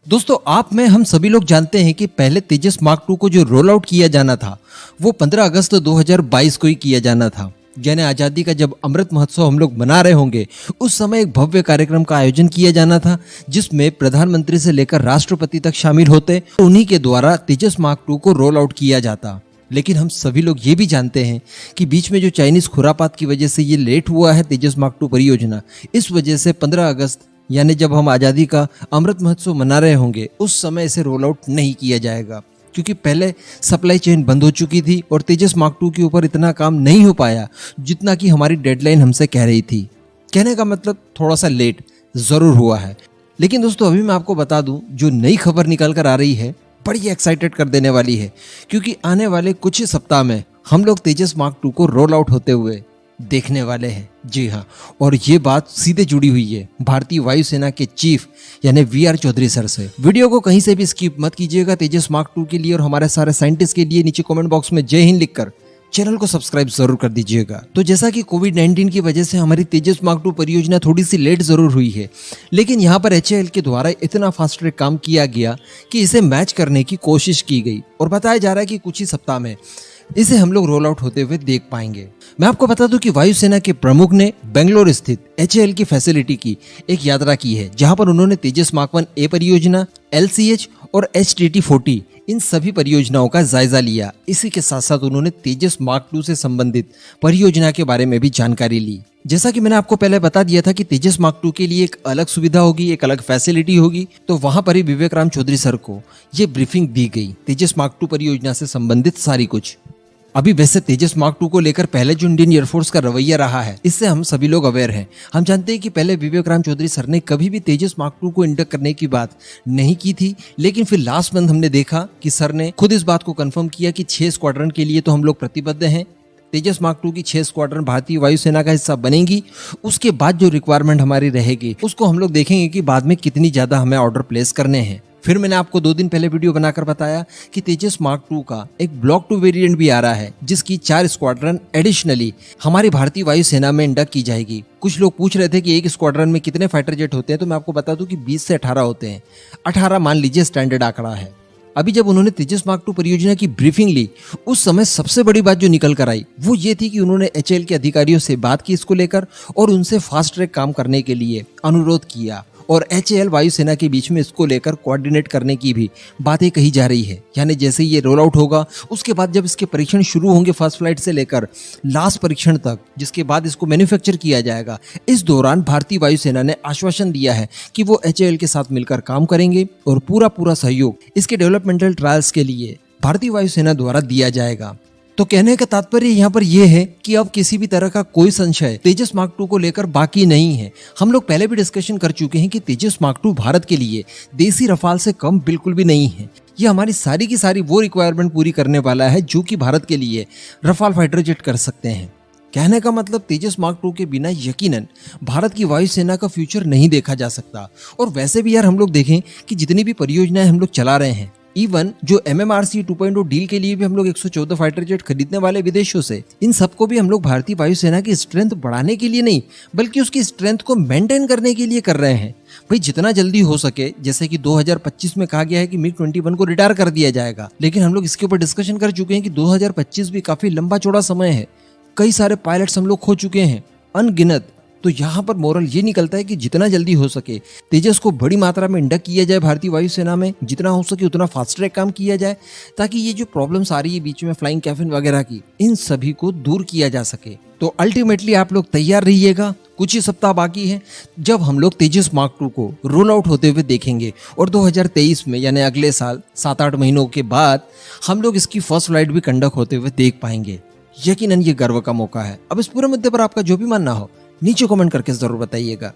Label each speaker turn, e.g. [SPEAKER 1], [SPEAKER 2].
[SPEAKER 1] दोस्तों आप में हम सभी लोग जानते हैं कि पहले तेजस मार्क टू को जो रोल आउट किया जाना था वो 15 अगस्त 2022 को ही किया जाना था। यानी आज़ादी का जब अमृत महोत्सव हम लोग मना रहे होंगे उस समय एक भव्य कार्यक्रम का आयोजन किया जाना था जिसमें प्रधानमंत्री से लेकर राष्ट्रपति तक शामिल होते, उन्हीं के द्वारा तेजस मार्क टू को रोल आउट किया जाता। लेकिन हम सभी लोग ये भी जानते हैं कि बीच में जो चाइनीज खुरापात की वजह से ये लेट हुआ है तेजस मार्क टू परियोजना, इस वजह से 15 अगस्त यानी जब हम आज़ादी का अमृत महोत्सव मना रहे होंगे उस समय इसे रोल आउट नहीं किया जाएगा, क्योंकि पहले सप्लाई चेन बंद हो चुकी थी और तेजस मार्क टू के ऊपर इतना काम नहीं हो पाया जितना कि हमारी डेडलाइन हमसे कह रही थी। कहने का मतलब थोड़ा सा लेट जरूर हुआ है। लेकिन दोस्तों अभी मैं आपको बता दूं, जो नई खबर निकल कर आ रही है बड़ी एक्साइटेड कर देने वाली है, क्योंकि आने वाले कुछ ही सप्ताह में हम लोग तेजस मार्क टू को रोल आउट होते हुए देखने वाले हैं। जी हाँ, और ये बात सीधे जुड़ी हुई है भारतीय वायुसेना के चीफ यानी वी.आर. चौधरी सर से। वीडियो को कहीं से भी स्किप मत कीजिएगा। तेजस मार्क टू के लिए और हमारे सारे साइंटिस्ट के लिए नीचे कमेंट बॉक्स में जय हिंद लिखकर चैनल को सब्सक्राइब जरूर कर दीजिएगा। तो जैसा कि कोविड-19 की वजह से हमारी तेजस मार्क टू परियोजना थोड़ी सी लेट जरूर हुई है, लेकिन यहाँ पर HAL के द्वारा इतना फास्ट ट्रैक काम किया गया कि इसे मैच करने की कोशिश की गई और बताया जा रहा है कि कुछ ही सप्ताह में इसे हम लोग रोल आउट होते हुए देख पाएंगे। मैं आपको बता दूं कि वायुसेना के प्रमुख ने बेंगलोर स्थित HAL की फैसिलिटी की एक यात्रा की है, जहां पर उन्होंने तेजस मार्क 1A परियोजना, LCH और HTT-40 इन सभी परियोजनाओं का जायजा लिया। इसी के साथ साथ उन्होंने तेजस मार्क 2 से संबंधित परियोजना के बारे में भी जानकारी ली। जैसा कि मैंने आपको पहले बता दिया था कि तेजस मार्क 2 के लिए एक अलग सुविधा होगी, एक अलग फैसिलिटी होगी, तो वहां पर ही विवेक राम चौधरी सर को ये ब्रीफिंग दी गई तेजस मार्क 2 परियोजना से संबंधित सारी कुछ। अभी वैसे तेजस मार्क 2 को लेकर पहले जो इंडियन एयरफोर्स का रवैया रहा है इससे हम सभी लोग अवेयर हैं। हम जानते हैं कि पहले विवेक राम चौधरी सर ने कभी भी तेजस मार्क 2 को इंडक्ट करने की बात नहीं की थी, लेकिन फिर लास्ट मंथ हमने देखा कि सर ने खुद इस बात को कंफर्म किया कि 6 स्क्वाड्रन के लिए तो हम लोग प्रतिबद्ध हैं। तेजस मार्क 2 की 6 स्क्वाड्रन भारतीय वायुसेना का हिस्सा बनेंगी। उसके बाद जो रिक्वायरमेंट हमारी रहेगी उसको हम लोग देखेंगे कि बाद में कितनी ज्यादा हमें ऑर्डर प्लेस करने हैं। फिर मैंने आपको 2 दिन पहले वीडियो बनाकर बताया कि तेजस मार्क 2 का एक ब्लॉक 2 वेरिएंट भी आ रहा है, जिसकी 4 स्क्वाड्रन एडिशनली हमारी भारतीय वायुसेना में इंडक्ट की जाएगी। कुछ लोग पूछ रहे थे कि एक स्क्वाड्रन में कितने फाइटर जेट होते हैं, तो मैं आपको बता दूं कि 20 से 18 होते हैं। 18 मान लीजिए स्टैंडर्ड आंकड़ा है। अभी जब उन्होंने तेजस मार्क 2 परियोजना की ब्रीफिंग ली उस समय सबसे बड़ी बात जो निकल कर आई वो ये थी कि उन्होंने HAL के अधिकारियों से बात की इसको लेकर और उनसे फास्ट ट्रैक काम करने के लिए अनुरोध किया और HAL वायुसेना के बीच में इसको लेकर कोऑर्डिनेट करने की भी बातें कही जा रही है। यानी जैसे ये रोल आउट होगा उसके बाद जब इसके परीक्षण शुरू होंगे फर्स्ट फ्लाइट से लेकर लास्ट परीक्षण तक, जिसके बाद इसको मैन्युफैक्चर किया जाएगा, इस दौरान भारतीय वायुसेना ने आश्वासन दिया है कि वो HAL के साथ मिलकर काम करेंगे और पूरा सहयोग इसके डेवलपमेंटल ट्रायल्स के लिए भारतीय वायुसेना द्वारा दिया जाएगा। तो कहने का तात्पर्य यहाँ पर यह है कि अब किसी भी तरह का कोई संशय तेजस मार्क 2 को लेकर बाकी नहीं है। हम लोग पहले भी डिस्कशन कर चुके हैं कि तेजस मार्क 2 भारत के लिए देसी रफाल से कम बिल्कुल भी नहीं है। ये हमारी सारी की सारी वो रिक्वायरमेंट पूरी करने वाला है जो कि भारत के लिए रफाल फाइटर जेट कर सकते हैं। कहने का मतलब तेजस मार्क 2 के बिना यकीनन भारत की वायुसेना का फ्यूचर नहीं देखा जा सकता। और वैसे भी यार हम लोग देखें कि जितनी भी परियोजनाएं हम लोग चला रहे हैं, इवन जो MMRC 2.0 डील के लिए भी हम लोग 114 फाइटर जेट खरीदने वाले विदेशों से, इन सबको भी हम लोग भारतीय वायुसेना की स्ट्रेंथ बढ़ाने के लिए नहीं बल्कि उसकी स्ट्रेंथ को मेंटेन करने के लिए कर रहे हैं। भाई जितना जल्दी हो सके, जैसे कि 2025 में कहा गया है कि MiG-21 को रिटायर कर दिया जाएगा, लेकिन हम लोग इसके ऊपर डिस्कशन कर चुके हैं कि 2025 भी काफी लंबा चौड़ा समय है। कई सारे पायलट्स हम लोग खो चुके हैं, अनगिनत। तो यहाँ पर मोरल ये निकलता है कि जितना जल्दी हो सके तेजस को बड़ी मात्रा में इंडक्ट किया जाए भारतीय वायुसेना में, जितना हो सके उतना फास्ट ट्रैक काम किया जाए, ताकि ये जो प्रॉब्लम्स आ रही है बीच में फ्लाइंग कैबिन वगैरह की, इन सभी को दूर किया जा सके। तो अल्टीमेटली आप लोग तैयार रहिएगा, कुछ ही सप्ताह बाकी है जब हम लोग तेजस मार्क 2 को रोल आउट होते हुए देखेंगे और 2023 में यानी अगले साल 7-8 महीनों के बाद हम लोग इसकी फर्स्ट फ्लाइट भी कंडक्ट होते हुए देख पाएंगे। यकीनन ये गर्व का मौका है। अब इस पूरे मुद्दे पर आपका जो भी मानना हो नीचे कमेंट करके जरूर बताइएगा।